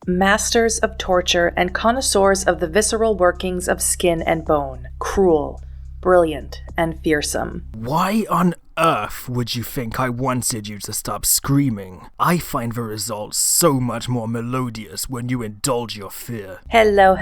masters of torture and connoisseurs of the visceral workings of skin and bone. Cruel, brilliant, and fearsome. Why on earth would you think I wanted you to stop screaming? I find the results so much more melodious when you indulge your fear. Hello,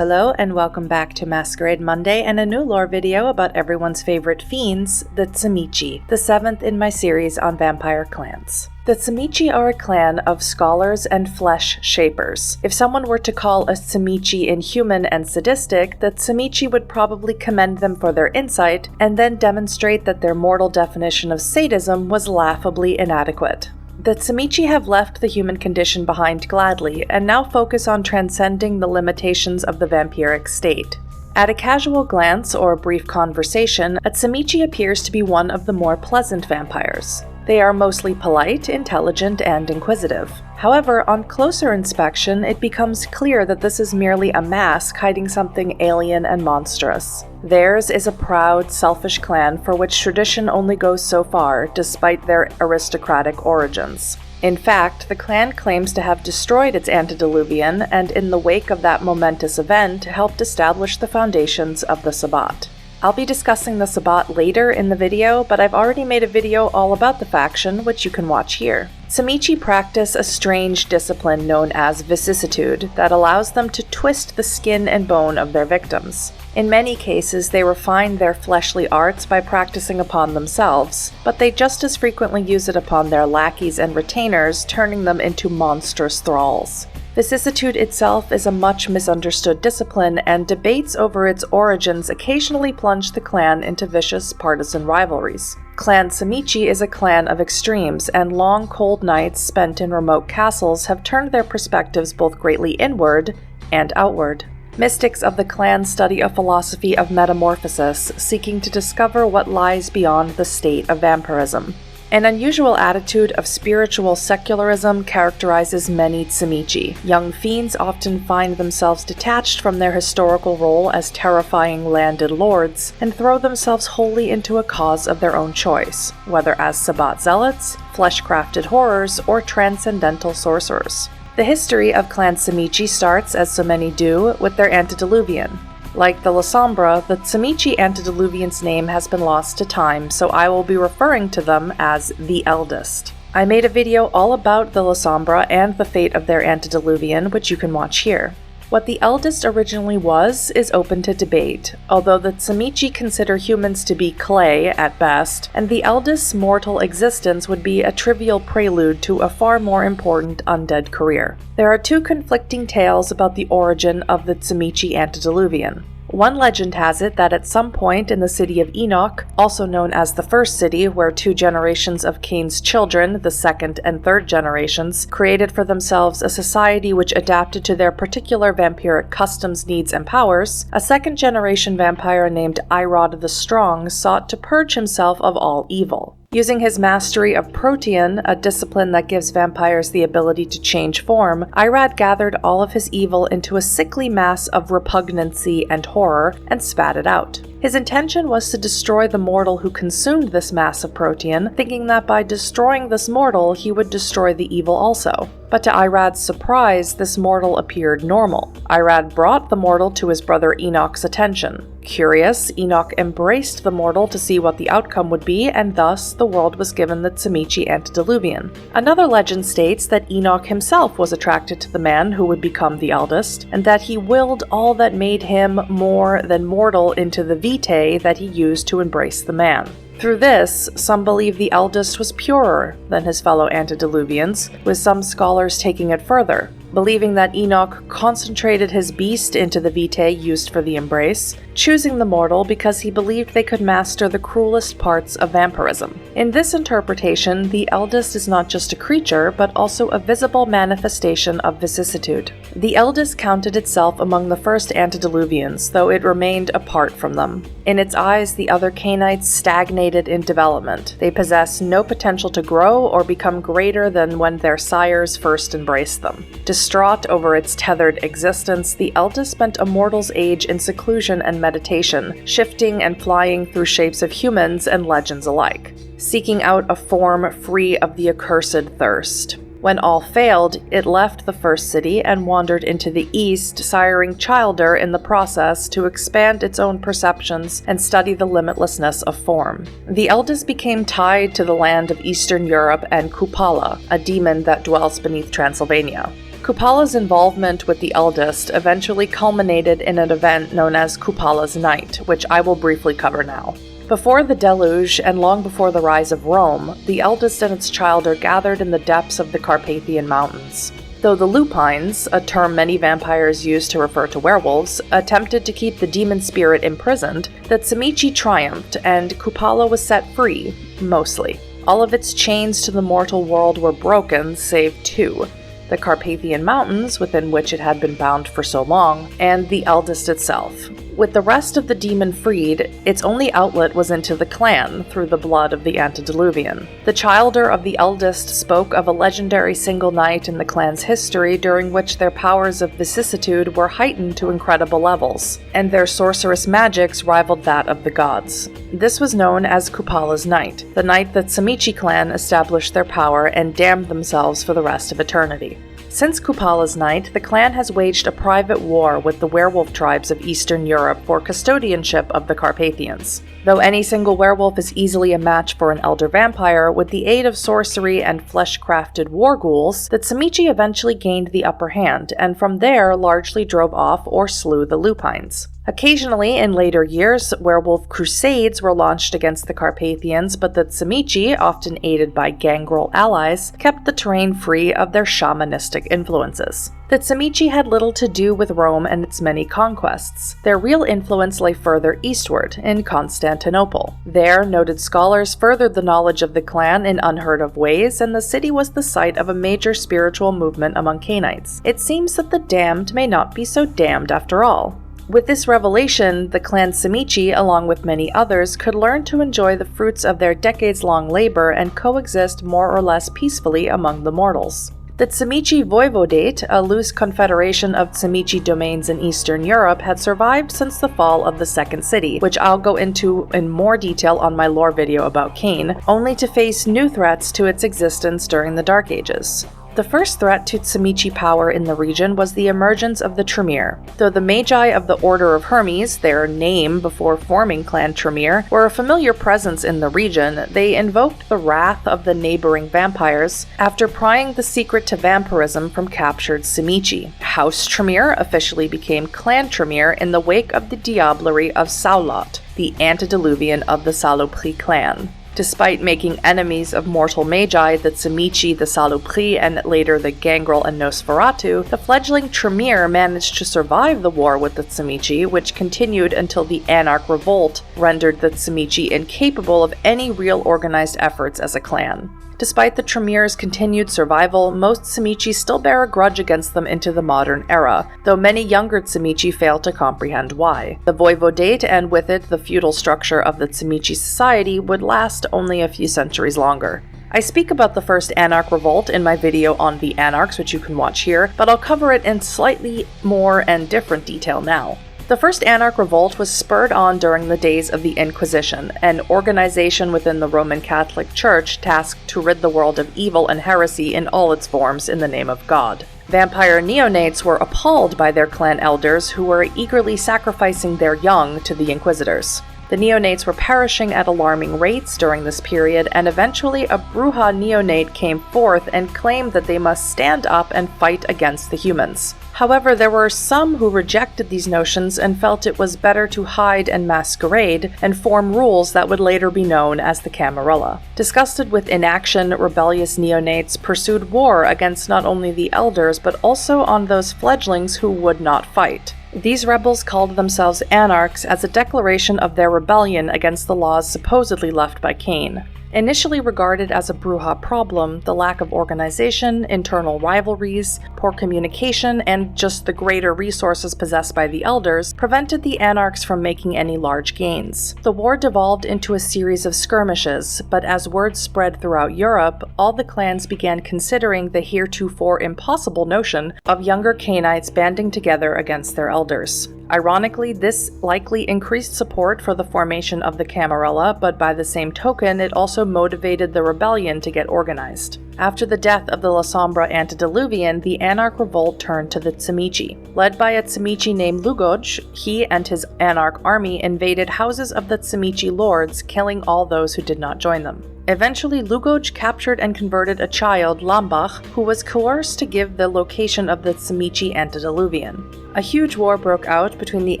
and welcome back to Masquerade Monday and a new lore video about everyone's favorite fiends, the Tzimisce, the 7th in my series on vampire clans. The Tzimisce are a clan of scholars and flesh shapers. If someone were to call a Tzimisce inhuman and sadistic, the Tzimisce would probably commend them for their insight, and then demonstrate that their mortal definition of sadism was laughably inadequate. The Tzimisce have left the human condition behind gladly, and now focus on transcending the limitations of the vampiric state. At a casual glance or brief conversation, a Tzimisce appears to be one of the more pleasant vampires. They are mostly polite, intelligent, and inquisitive. However, on closer inspection, it becomes clear that this is merely a mask hiding something alien and monstrous. Theirs is a proud, selfish clan for which tradition only goes so far, despite their aristocratic origins. In fact, the clan claims to have destroyed its antediluvian, and in the wake of that momentous event, helped establish the foundations of the Sabbat. I'll be discussing the Sabbat later in the video, but I've already made a video all about the faction, which you can watch here. Tzimisce practice a strange discipline known as Vicissitude that allows them to twist the skin and bone of their victims. In many cases, they refine their fleshly arts by practicing upon themselves, but they just as frequently use it upon their lackeys and retainers, turning them into monstrous thralls. Vicissitude itself is a much misunderstood discipline, and debates over its origins occasionally plunge the clan into vicious partisan rivalries. Clan Tzimisce is a clan of extremes, and long cold nights spent in remote castles have turned their perspectives both greatly inward and outward. Mystics of the clan study a philosophy of metamorphosis, seeking to discover what lies beyond the state of vampirism. An unusual attitude of spiritual secularism characterizes many Tzimisce. Young fiends often find themselves detached from their historical role as terrifying landed lords, and throw themselves wholly into a cause of their own choice, whether as Sabbat zealots, flesh-crafted horrors, or transcendental sorcerers. The history of Clan Tzimisce starts, as so many do, with their antediluvian. Like the Lasombra, the Tzimisce antediluvian's name has been lost to time, so I will be referring to them as the Eldest. I made a video all about the Lasombra and the fate of their antediluvian, which you can watch here. What the Eldest originally was is open to debate, although the Tzimisce consider humans to be clay at best, and the Eldest's mortal existence would be a trivial prelude to a far more important undead career. There are two conflicting tales about the origin of the Tzimisce antediluvian. One legend has it that at some point in the city of Anarch, also known as the First City, where 2 generations of Cain's children, the 2nd and 3rd generations, created for themselves a society which adapted to their particular vampiric customs, needs, and powers, a 2nd generation vampire named Irod the Strong sought to purge himself of all evil. Using his mastery of protean, a discipline that gives vampires the ability to change form, Irad gathered all of his evil into a sickly mass of repugnancy and horror and spat it out. His intention was to destroy the mortal who consumed this mass of protean, thinking that by destroying this mortal, he would destroy the evil also. But to Irad's surprise, this mortal appeared normal. Irad brought the mortal to his brother Enoch's attention. Curious, Enoch embraced the mortal to see what the outcome would be, and thus the world was given the Tzimisce antediluvian. Another legend states that Enoch himself was attracted to the man who would become the Eldest, and that he willed all that made him more than mortal into the vitae that he used to embrace the man. Through this, some believe the Eldest was purer than his fellow antediluvians, with some scholars taking it further, believing that Enoch concentrated his beast into the vitae used for the embrace, choosing the mortal because he believed they could master the cruelest parts of vampirism. In this interpretation, the Eldest is not just a creature, but also a visible manifestation of vicissitude. The Eldest counted itself among the first antediluvians, though it remained apart from them. In its eyes, the other Cainites stagnated in development. They possess no potential to grow or become greater than when their sires first embraced them. Distraught over its tethered existence, the Eldest spent a mortal's age in seclusion and meditation, shifting and flying through shapes of humans and legends alike, seeking out a form free of the accursed thirst. When all failed, it left the first city and wandered into the east, siring Childer in the process to expand its own perceptions and study the limitlessness of form. The Eldest became tied to the land of Eastern Europe and Kupala, a demon that dwells beneath Transylvania. Kupala's involvement with the Eldest eventually culminated in an event known as Kupala's Night, which I will briefly cover now. Before the deluge, and long before the rise of Rome, the Eldest and its Childer gathered in the depths of the Carpathian Mountains. Though the Lupines, a term many vampires use to refer to werewolves, attempted to keep the demon spirit imprisoned, the Tzimisce triumphed and Kupala was set free, mostly. All of its chains to the mortal world were broken, save two: the Carpathian Mountains, within which it had been bound for so long, and the Eldest itself. With the rest of the demon freed, its only outlet was into the clan, through the blood of the antediluvian. The Childer of the Eldest spoke of a legendary single night in the clan's history during which their powers of vicissitude were heightened to incredible levels, and their sorcerous magics rivaled that of the gods. This was known as Kupala's Night, the night that Tzimisce clan established their power and damned themselves for the rest of eternity. Since Kupala's Night, the clan has waged a private war with the werewolf tribes of Eastern Europe for custodianship of the Carpathians. Though any single werewolf is easily a match for an elder vampire, with the aid of sorcery and flesh-crafted war ghouls, the Tzimisce eventually gained the upper hand, and from there largely drove off or slew the Lupines. Occasionally, in later years, werewolf crusades were launched against the Carpathians, but the Tzimisce, often aided by gangrel allies, kept the terrain free of their shamanistic influences. The Tzimisce had little to do with Rome and its many conquests. Their real influence lay further eastward, in Constantinople. There, noted scholars furthered the knowledge of the clan in unheard-of ways, and the city was the site of a major spiritual movement among Canaanites. It seems that the damned may not be so damned after all. With this revelation, the clan Tzimisce, along with many others, could learn to enjoy the fruits of their decades-long labor and coexist more or less peacefully among the mortals. The Tzimisce Voivodate, a loose confederation of Tzimisce domains in Eastern Europe, had survived since the fall of the Second City, which I'll go into in more detail on my lore video about Cain, only to face new threats to its existence during the Dark Ages. The first threat to Tzimisce power in the region was the emergence of the Tremere. Though the Magi of the Order of Hermes, their name before forming Clan Tremere, were a familiar presence in the region, they invoked the wrath of the neighboring vampires after prying the secret to vampirism from captured Tzimisce. House Tremere officially became Clan Tremere in the wake of the diablerie of Saulot, the antediluvian of the Salopri clan. Despite making enemies of mortal magi, the Tzimisce, the Salopri, and later the Gangrel and Nosferatu, the fledgling Tremere managed to survive the war with the Tzimisce, which continued until the Anarch Revolt rendered the Tzimisce incapable of any real organized efforts as a clan. Despite the Tremere's continued survival, most Tzimisce still bear a grudge against them into the modern era, though many younger Tzimisce fail to comprehend why. The Voivodate, and with it the feudal structure of the Tzimisce society, would last only a few centuries longer. I speak about the first Anarch Revolt in my video on the Anarchs, which you can watch here, but I'll cover it in slightly more and different detail now. The first Anarch Revolt was spurred on during the days of the Inquisition, an organization within the Roman Catholic Church tasked to rid the world of evil and heresy in all its forms in the name of God. Vampire neonates were appalled by their clan elders who were eagerly sacrificing their young to the Inquisitors. The neonates were perishing at alarming rates during this period, and eventually a Bruja neonate came forth and claimed that they must stand up and fight against the humans. However, there were some who rejected these notions and felt it was better to hide and masquerade and form rules that would later be known as the Camarilla. Disgusted with inaction, rebellious neonates pursued war against not only the elders but also on those fledglings who would not fight. These rebels called themselves Anarchs as a declaration of their rebellion against the laws supposedly left by Cain. Initially regarded as a Bruja problem, the lack of organization, internal rivalries, poor communication, and just the greater resources possessed by the elders prevented the Anarchs from making any large gains. The war devolved into a series of skirmishes, but as word spread throughout Europe, all the clans began considering the heretofore impossible notion of younger Cainites banding together against their elders. Ironically, this likely increased support for the formation of the Camarilla, but by the same token, it also also motivated the rebellion to get organized. After the death of the La Sombra antediluvian, the Anarch Revolt turned to the Tzimisce. Led by a Tzimisce named Lugoj, he and his Anarch army invaded houses of the Tzimisce lords, killing all those who did not join them. Eventually, Lugoj captured and converted a child, Lambach, who was coerced to give the location of the Tzimisce antediluvian. A huge war broke out between the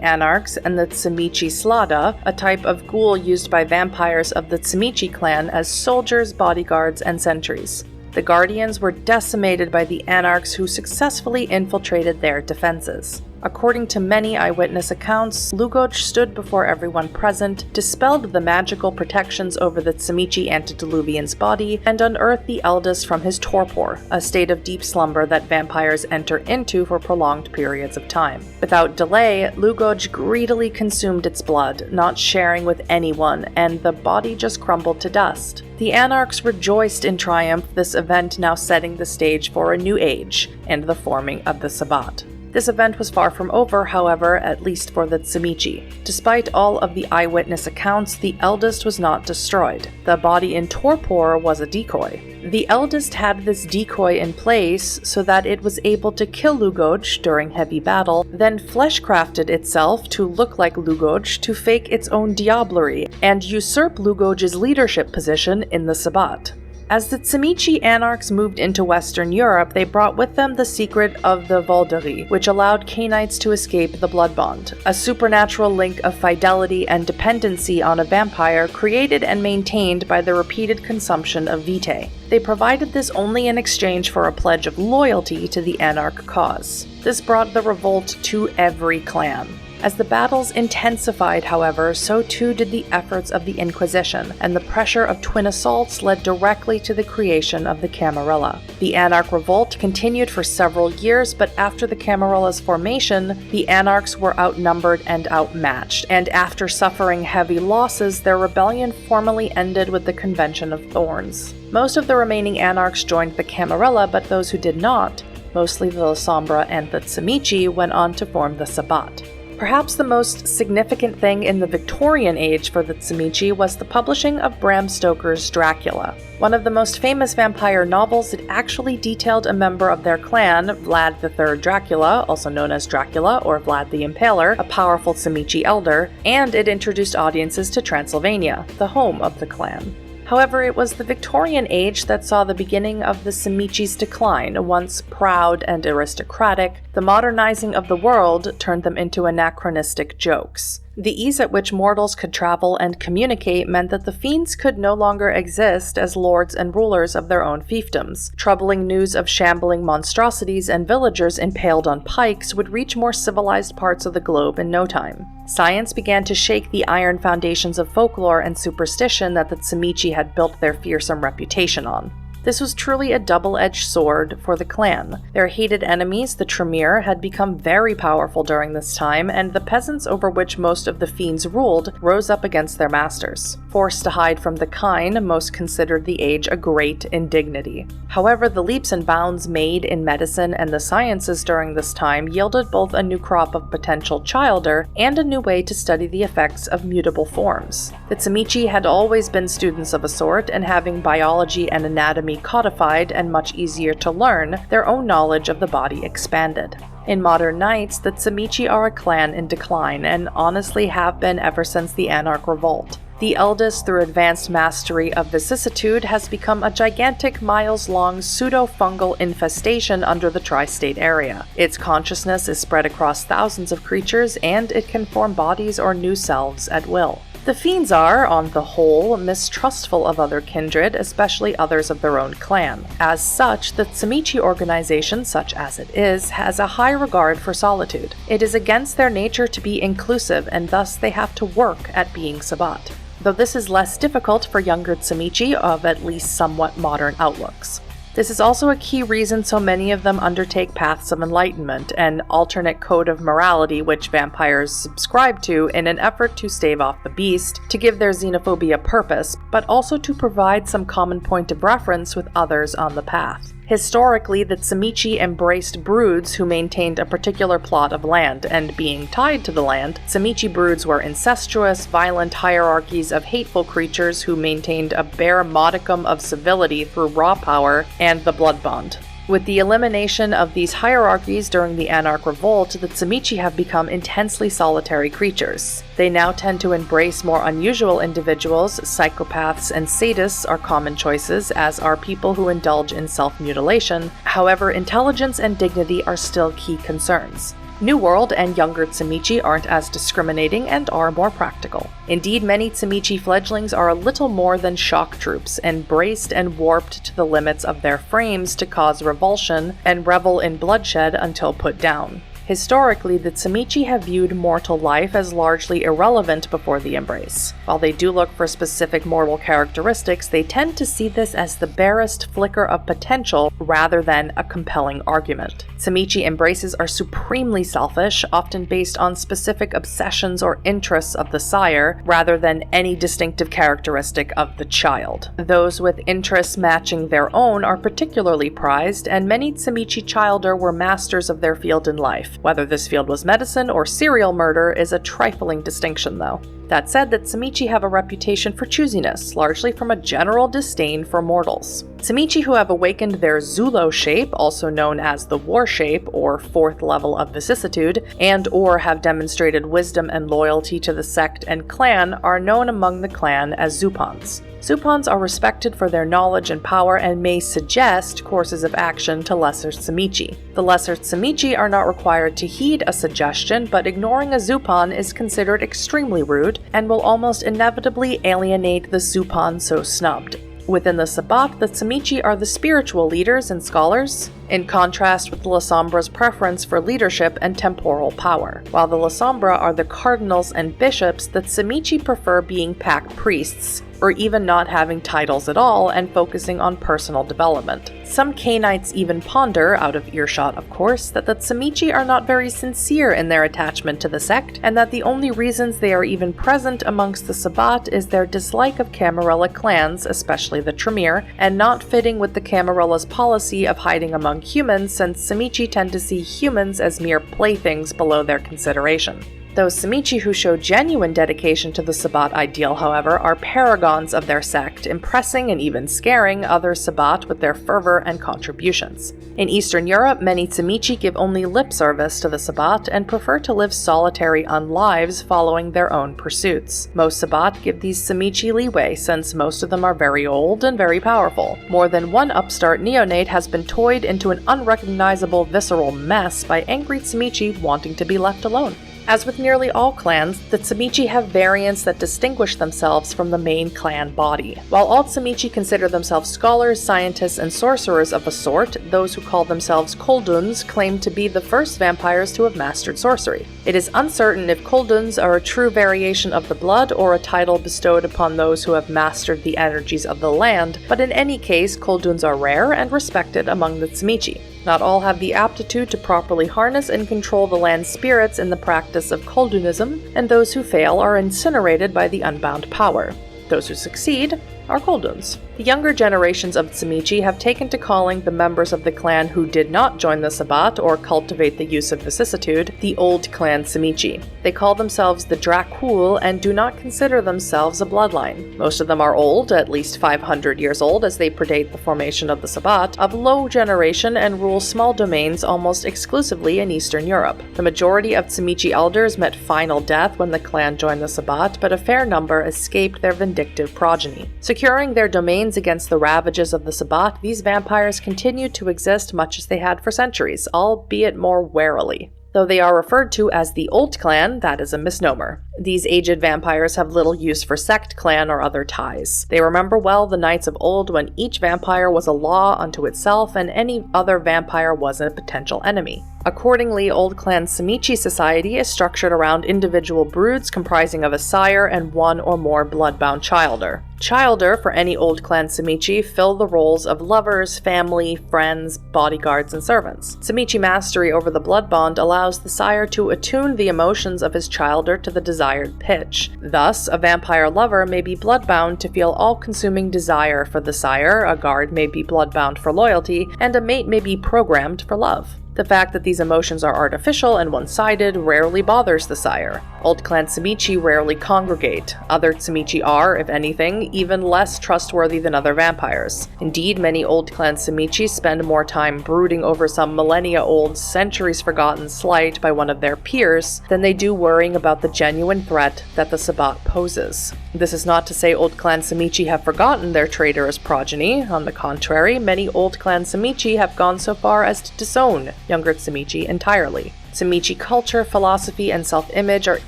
Anarchs and the Tzimisce Slada, a type of ghoul used by vampires of the Tzimisce clan as soldiers, bodyguards, and sentries. The Guardians were decimated by the Anarchs, who successfully infiltrated their defenses. According to many eyewitness accounts, Lugoj stood before everyone present, dispelled the magical protections over the Tzimisce antediluvian's body, and unearthed the Eldest from his torpor, a state of deep slumber that vampires enter into for prolonged periods of time. Without delay, Lugoj greedily consumed its blood, not sharing with anyone, and the body just crumbled to dust. The Anarchs rejoiced in triumph, this event now setting the stage for a new age, and the forming of the Sabbat. This event was far from over, however, at least for the Tzimisce. Despite all of the eyewitness accounts, the Eldest was not destroyed. The body in torpor was a decoy. The Eldest had this decoy in place so that it was able to kill Lugoj during heavy battle, then fleshcrafted itself to look like Lugoj to fake its own diablerie, and usurp Lugoj's leadership position in the Sabbat. As the Tzimisce Anarchs moved into Western Europe, they brought with them the secret of the Valderie, which allowed Cainites to escape the blood bond, a supernatural link of fidelity and dependency on a vampire created and maintained by the repeated consumption of vitae. They provided this only in exchange for a pledge of loyalty to the Anarch cause. This brought the revolt to every clan. As the battles intensified, however, so too did the efforts of the Inquisition, and the pressure of twin assaults led directly to the creation of the Camarilla. The Anarch Revolt continued for several years, but after the Camarilla's formation, the Anarchs were outnumbered and outmatched, and after suffering heavy losses, their rebellion formally ended with the Convention of Thorns. Most of the remaining Anarchs joined the Camarilla, but those who did not, mostly the La Sombra and the Tzimisce, went on to form the Sabbat. Perhaps the most significant thing in the Victorian age for the Tzimisce was the publishing of Bram Stoker's Dracula. One of the most famous vampire novels, it actually detailed a member of their clan, Vlad III Dracula, also known as Dracula or Vlad the Impaler, a powerful Tzimisce elder, and it introduced audiences to Transylvania, the home of the clan. However, it was the Victorian age that saw the beginning of the Tzimisce's decline. Once proud and aristocratic, the modernizing of the world turned them into anachronistic jokes. The ease at which mortals could travel and communicate meant that the Fiends could no longer exist as lords and rulers of their own fiefdoms. Troubling news of shambling monstrosities and villagers impaled on pikes would reach more civilized parts of the globe in no time. Science began to shake the iron foundations of folklore and superstition that the Tzimisce had built their fearsome reputation on. This was truly a double-edged sword for the clan. Their hated enemies, the Tremere, had become very powerful during this time, and the peasants over which most of the Fiends ruled rose up against their masters. Forced to hide from the kine, most considered the age a great indignity. However, the leaps and bounds made in medicine and the sciences during this time yielded both a new crop of potential childer and a new way to study the effects of mutable forms. The Tzimisce had always been students of a sort, and having biology and anatomy codified and much easier to learn, their own knowledge of the body expanded. In modern nights, the Tzimisce are a clan in decline, and honestly have been ever since the Anarch Revolt. The Eldest, through advanced mastery of vicissitude, has become a gigantic miles-long pseudo-fungal infestation under the tri-state area. Its consciousness is spread across thousands of creatures, and it can form bodies or new selves at will. The Fiends are, on the whole, mistrustful of other kindred, especially others of their own clan. As such, the Tzimisce organization, such as it is, has a high regard for solitude. It is against their nature to be inclusive, and thus they have to work at being Sabbat. Though this is less difficult for younger Tzimisce of at least somewhat modern outlooks. This is also a key reason so many of them undertake paths of enlightenment, an alternate code of morality which vampires subscribe to in an effort to stave off the beast, to give their xenophobia purpose, but also to provide some common point of reference with others on the path. Historically, the Tzimisce embraced broods who maintained a particular plot of land, and being tied to the land, Tzimisce broods were incestuous, violent hierarchies of hateful creatures who maintained a bare modicum of civility through raw power and the blood bond. With the elimination of these hierarchies during the Anarch Revolt, the Tzimisce have become intensely solitary creatures. They now tend to embrace more unusual individuals. Psychopaths and sadists are common choices, as are people who indulge in self-mutilation. However, intelligence and dignity are still key concerns. New World and younger Tzimisce aren't as discriminating and are more practical. Indeed, many Tzimisce fledglings are a little more than shock troops, embraced and warped to the limits of their frames to cause revulsion and revel in bloodshed until put down. Historically, the Tzimisce have viewed mortal life as largely irrelevant before the embrace. While they do look for specific mortal characteristics, they tend to see this as the barest flicker of potential rather than a compelling argument. Tzimisce embraces are supremely selfish, often based on specific obsessions or interests of the sire, rather than any distinctive characteristic of the child. Those with interests matching their own are particularly prized, and many Tzimisce childer were masters of their field in life. Whether this field was medicine or serial murder is a trifling distinction, though. That said, the Tzimisce have a reputation for choosiness, largely from a general disdain for mortals. Tzimisce who have awakened their Zulo shape, also known as the War shape, or 4th level of Vicissitude, and or have demonstrated wisdom and loyalty to the sect and clan, are known among the clan as Zupans. Zupans are respected for their knowledge and power and may suggest courses of action to lesser Tzimisce. The lesser Tzimisce are not required to heed a suggestion, but ignoring a Zupan is considered extremely rude and will almost inevitably alienate the Zupan so snubbed. Within the Sabbat, the Tzimisce are the spiritual leaders and scholars, in contrast with the Lasombra's preference for leadership and temporal power. While the Lasombra are the cardinals and bishops, the Tzimisce prefer being pack priests, or even not having titles at all and focusing on personal development. Some Cainites even ponder, out of earshot of course, that the Tzimisce are not very sincere in their attachment to the sect, and that the only reasons they are even present amongst the Sabbat is their dislike of Camarilla clans, especially the Tremere, and not fitting with the Camarilla's policy of hiding among humans, since Tzimisce tend to see humans as mere playthings below their consideration. Those Tzimisce who show genuine dedication to the Sabbat ideal, however, are paragons of their sect, impressing and even scaring other Sabbat with their fervor and contributions. In Eastern Europe, many Tzimisce give only lip service to the Sabbat and prefer to live solitary unlives following their own pursuits. Most Sabbat give these Tzimisce leeway, since most of them are very old and very powerful. More than one upstart neonate has been toyed into an unrecognizable visceral mess by angry Tzimisce wanting to be left alone. As with nearly all clans, the Tzimisce have variants that distinguish themselves from the main clan body. While all Tzimisce consider themselves scholars, scientists, and sorcerers of a sort, those who call themselves Kolduns claim to be the first vampires to have mastered sorcery. It is uncertain if Kolduns are a true variation of the blood or a title bestowed upon those who have mastered the energies of the land, but in any case, Kolduns are rare and respected among the Tzimisce. Not all have the aptitude to properly harness and control the land's spirits in the practice of Koldunism, and those who fail are incinerated by the unbound power. Those who succeed are Kolduns. The younger generations of Tzimisce have taken to calling the members of the clan who did not join the Sabbat or cultivate the use of vicissitude the Old Clan Tzimisce. They call themselves the Dracul and do not consider themselves a bloodline. Most of them are old, at least 500 years old as they predate the formation of the Sabbat, of low generation and rule small domains almost exclusively in Eastern Europe. The majority of Tzimisce elders met final death when the clan joined the Sabbat, but a fair number escaped their vindictive progeny. Securing their domains against the ravages of the Sabbat, these vampires continued to exist much as they had for centuries, albeit more warily. Though they are referred to as the Old Clan, that is a misnomer. These aged vampires have little use for sect, clan, or other ties. They remember well the nights of old when each vampire was a law unto itself and any other vampire was a potential enemy. Accordingly, Old Clan Tzimisce society is structured around individual broods comprising of a sire and one or more bloodbound childer. Childer, for any Old Clan Tzimisce, fill the roles of lovers, family, friends, bodyguards, and servants. Tzimisce mastery over the blood bond allows the sire to attune the emotions of his childer to the desired pitch. Thus, a vampire lover may be bloodbound to feel all-consuming desire for the sire, a guard may be bloodbound for loyalty, and a mate may be programmed for love. The fact that these emotions are artificial and one-sided rarely bothers the sire. Old Clan Tzimisce rarely congregate. Other Tzimisce are, if anything, even less trustworthy than other vampires. Indeed, many Old Clan Tzimisce spend more time brooding over some millennia-old, centuries-forgotten slight by one of their peers than they do worrying about the genuine threat that the Sabbat poses. This is not to say Old Clan Tzimisce have forgotten their traitorous progeny. On the contrary, many Old Clan Tzimisce have gone so far as to disown younger Tzimisce entirely. Tzimisce culture, philosophy, and self-image are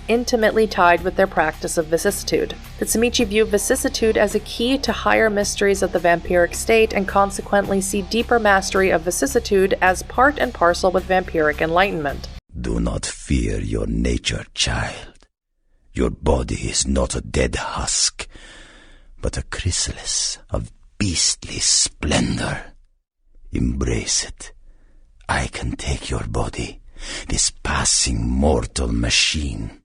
intimately tied with their practice of vicissitude. The Tzimisce view vicissitude as a key to higher mysteries of the vampiric state and consequently see deeper mastery of vicissitude as part and parcel with vampiric enlightenment. Do not fear your nature, child. Your body is not a dead husk, but a chrysalis of beastly splendor. Embrace it. I can take your body, this passing mortal machine,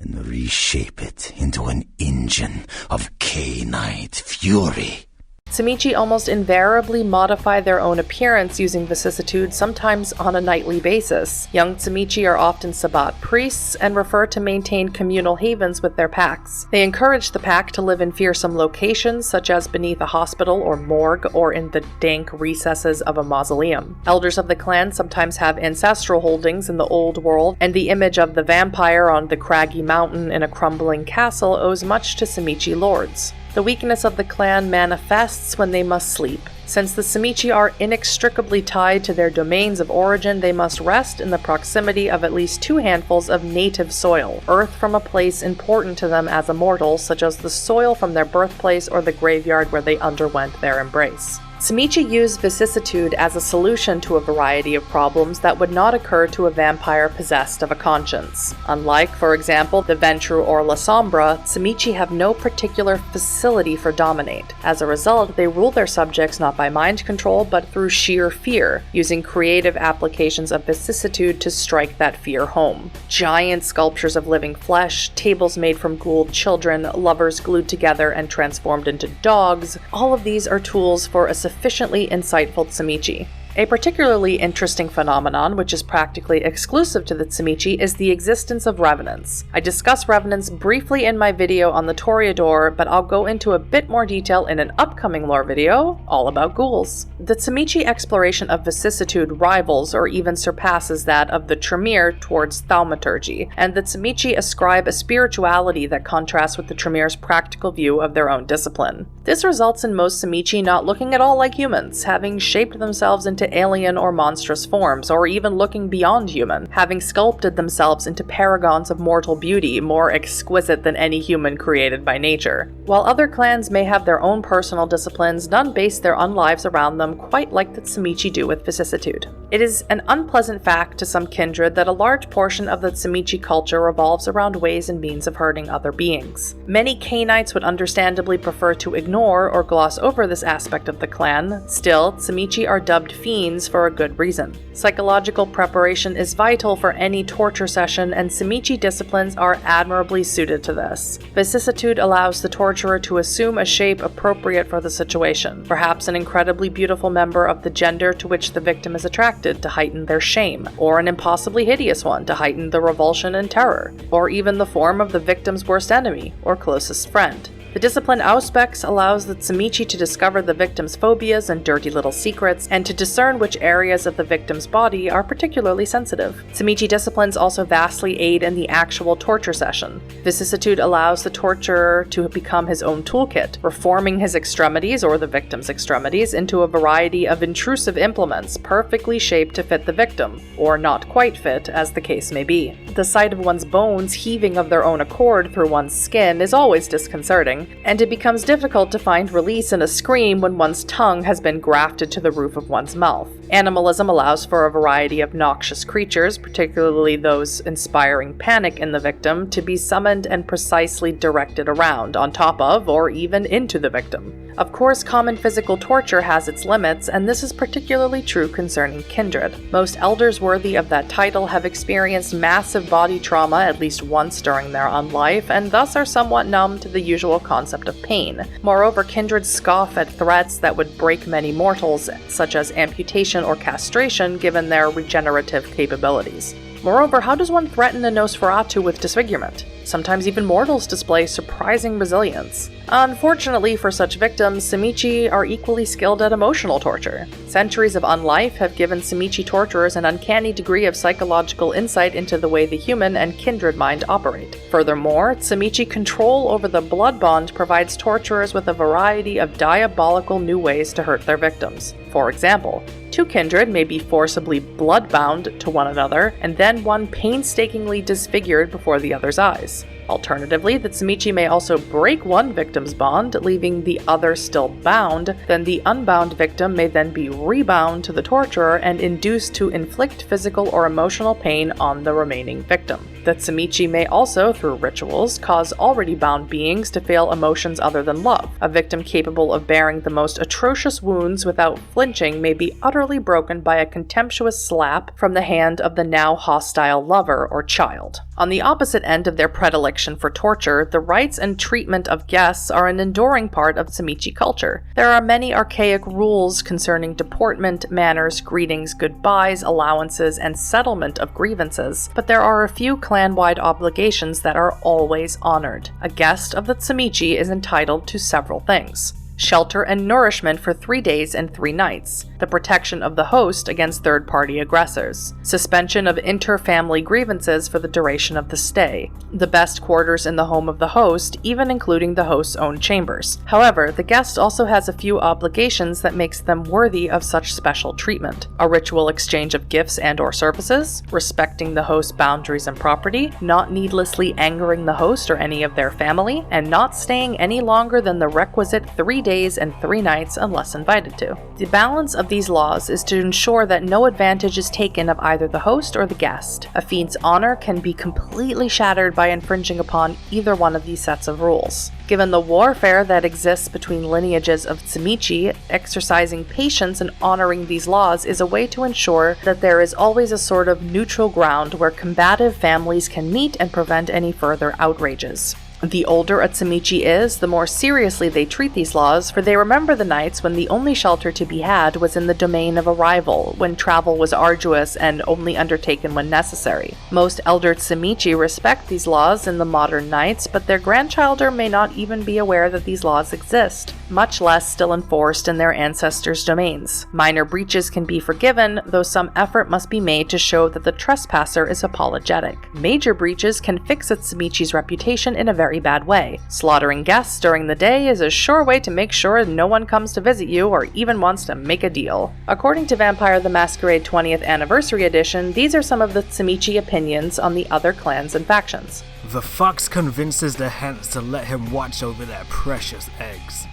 and reshape it into an engine of canine fury. Tzimisce almost invariably modify their own appearance using vicissitude, sometimes on a nightly basis. Young Tzimisce are often Sabbat priests and prefer to maintain communal havens with their packs. They encourage the pack to live in fearsome locations, such as beneath a hospital or morgue, or in the dank recesses of a mausoleum. Elders of the clan sometimes have ancestral holdings in the old world, and the image of the vampire on the craggy mountain in a crumbling castle owes much to Tzimisce lords. The weakness of the clan manifests when they must sleep. Since the Tzimisce are inextricably tied to their domains of origin, they must rest in the proximity of at least 2 handfuls of native soil, earth from a place important to them as immortals, such as the soil from their birthplace or the graveyard where they underwent their embrace. Tzimisce use vicissitude as a solution to a variety of problems that would not occur to a vampire possessed of a conscience. Unlike, for example, the Ventru or La Sombra, Tzimisce have no particular facility for dominate. As a result, they rule their subjects not by mind control, but through sheer fear, using creative applications of vicissitude to strike that fear home. Giant sculptures of living flesh, tables made from ghouled children, lovers glued together and transformed into dogs, all of these are tools for a sufficiently insightful Tzimisce. A particularly interesting phenomenon, which is practically exclusive to the Tzimisce, is the existence of revenants. I discuss revenants briefly in my video on the Toreador, but I'll go into a bit more detail in an upcoming lore video all about ghouls. The Tzimisce exploration of vicissitude rivals or even surpasses that of the Tremere towards thaumaturgy, and the Tzimisce ascribe a spirituality that contrasts with the Tremere's practical view of their own discipline. This results in most Tzimisce not looking at all like humans, having shaped themselves into alien or monstrous forms, or even looking beyond human, having sculpted themselves into paragons of mortal beauty, more exquisite than any human created by nature. While other clans may have their own personal disciplines, none base their unlives around them quite like the Tzimisce do with vicissitude. It is an unpleasant fact to some kindred that a large portion of the Tzimisce culture revolves around ways and means of hurting other beings. Many Cainites would understandably prefer to ignore or gloss over this aspect of the clan. Still, Tzimisce are dubbed Fiends for a good reason. Psychological preparation is vital for any torture session, and Tzimisce disciplines are admirably suited to this. Vicissitude allows the torturer to assume a shape appropriate for the situation, perhaps an incredibly beautiful member of the gender to which the victim is attracted to heighten their shame, or an impossibly hideous one to heighten the revulsion and terror, or even the form of the victim's worst enemy or closest friend. The discipline Auspex allows the Tzimisce to discover the victim's phobias and dirty little secrets, and to discern which areas of the victim's body are particularly sensitive. Tzimisce disciplines also vastly aid in the actual torture session. Vicissitude allows the torturer to become his own toolkit, reforming his extremities or the victim's extremities into a variety of intrusive implements perfectly shaped to fit the victim, or not quite fit, as the case may be. The sight of one's bones heaving of their own accord through one's skin is always disconcerting, suffering, and it becomes difficult to find release in a scream when one's tongue has been grafted to the roof of one's mouth. Animalism allows for a variety of noxious creatures, particularly those inspiring panic in the victim, to be summoned and precisely directed around, on top of, or even into the victim. Of course, common physical torture has its limits, and this is particularly true concerning kindred. Most elders worthy of that title have experienced massive body trauma at least once during their own life, and thus are somewhat numb to the usual concept of pain. Moreover, kindred scoff at threats that would break many mortals, such as amputation or castration, given their regenerative capabilities. Moreover, how does one threaten a Nosferatu with disfigurement? Sometimes even mortals display surprising resilience. Unfortunately for such victims, Tzimisce are equally skilled at emotional torture. Centuries of unlife have given Tzimisce torturers an uncanny degree of psychological insight into the way the human and kindred mind operate. Furthermore, Tzimisce control over the blood bond provides torturers with a variety of diabolical new ways to hurt their victims. For example, two kindred may be forcibly blood-bound to one another, and then one painstakingly disfigured before the other's eyes. Alternatively, the Tzimisce may also break one victim's bond, leaving the other still bound. Then the unbound victim may then be rebound to the torturer and induced to inflict physical or emotional pain on the remaining victim. The Tzimisce may also, through rituals, cause already bound beings to feel emotions other than love. A victim capable of bearing the most atrocious wounds without flinching may be utterly broken by a contemptuous slap from the hand of the now hostile lover or child. On the opposite end of their predilection for torture, the rites and treatment of guests are an enduring part of Tzimisce culture. There are many archaic rules concerning deportment, manners, greetings, goodbyes, allowances, and settlement of grievances, but there are a few clan-wide obligations that are always honored. A guest of the Tzimisce is entitled to several things: shelter and nourishment for 3 days and 3 nights, the protection of the host against third-party aggressors, suspension of inter-family grievances for the duration of the stay, the best quarters in the home of the host, even including the host's own chambers. However, the guest also has a few obligations that makes them worthy of such special treatment: a ritual exchange of gifts and/or services, respecting the host's boundaries and property, not needlessly angering the host or any of their family, and not staying any longer than the requisite 3 days and 3 nights unless invited to. The balance of these laws is to ensure that no advantage is taken of either the host or the guest. A fiend's honor can be completely shattered by infringing upon either one of these sets of rules. Given the warfare that exists between lineages of Tzimisce, exercising patience and honoring these laws is a way to ensure that there is always a sort of neutral ground where combative families can meet and prevent any further outrages. The older a Tzimisce is, the more seriously they treat these laws, for they remember the nights when the only shelter to be had was in the domain of a rival, when travel was arduous and only undertaken when necessary. Most elder Tzimisce respect these laws in the modern nights, but their grandchildren may not even be aware that these laws exist, much less still enforced in their ancestors' domains. Minor breaches can be forgiven, though some effort must be made to show that the trespasser is apologetic. Major breaches can fix a Tzimisce's reputation in a very bad way. Slaughtering guests during the day is a sure way to make sure no one comes to visit you or even wants to make a deal. According to Vampire the Masquerade 20th Anniversary Edition, these are some of the Tzimisce opinions on the other clans and factions. The fox convinces the hens to let him watch over their precious eggs.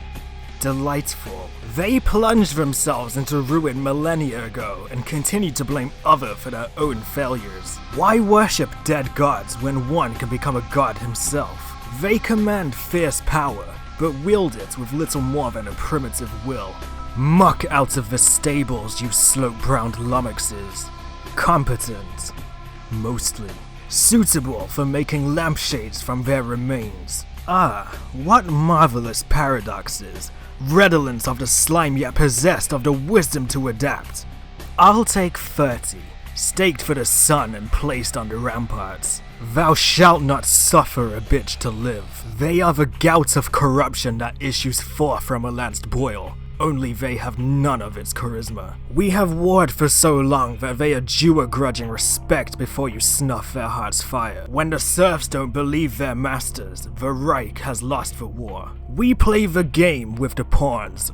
Delightful. They plunged themselves into ruin millennia ago and continue to blame other for their own failures. Why worship dead gods when one can become a god himself? They command fierce power, but wield it with little more than a primitive will. Muck out of the stables, you slope-browned lummoxes. Competent. Mostly. Suitable for making lampshades from their remains. Ah, what marvelous paradoxes. Redolent of the slime yet possessed of the wisdom to adapt. I'll take 30, staked for the sun and placed on the ramparts. Thou shalt not suffer a bitch to live. They are the gout of corruption that issues forth from a lanced boil. Only they have none of its charisma. We have warred for so long that they are due a grudging respect before you snuff their heart's fire. When the serfs don't believe their masters, the Reich has lost the war. We play the game with the pawns,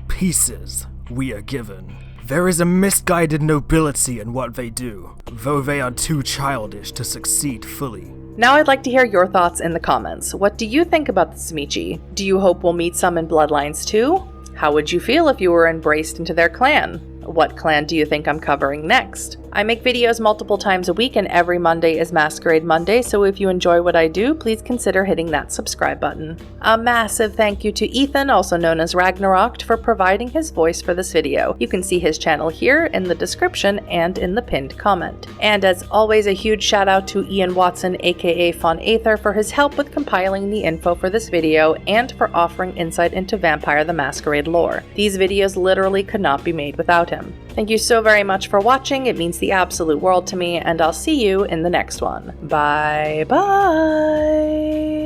pieces we are given. There is a misguided nobility in what they do, though they are too childish to succeed fully. Now I'd like to hear your thoughts in the comments. What do you think about the Tzimisce? Do you hope we'll meet some in Bloodlines too? How would you feel if you were embraced into their clan? What clan do you think I'm covering next? I make videos multiple times a week and every Monday is Masquerade Monday, so if you enjoy what I do, please consider hitting that subscribe button. A massive thank you to Ethan, also known as Ragnarok, for providing his voice for this video. You can see his channel here in the description and in the pinned comment. And as always, a huge shout out to Ian Watson, aka Von Aether, for his help with compiling the info for this video and for offering insight into Vampire the Masquerade lore. These videos literally could not be made without him. Thank you so very much for watching, it means the absolute world to me, and I'll see you in the next one. Bye bye!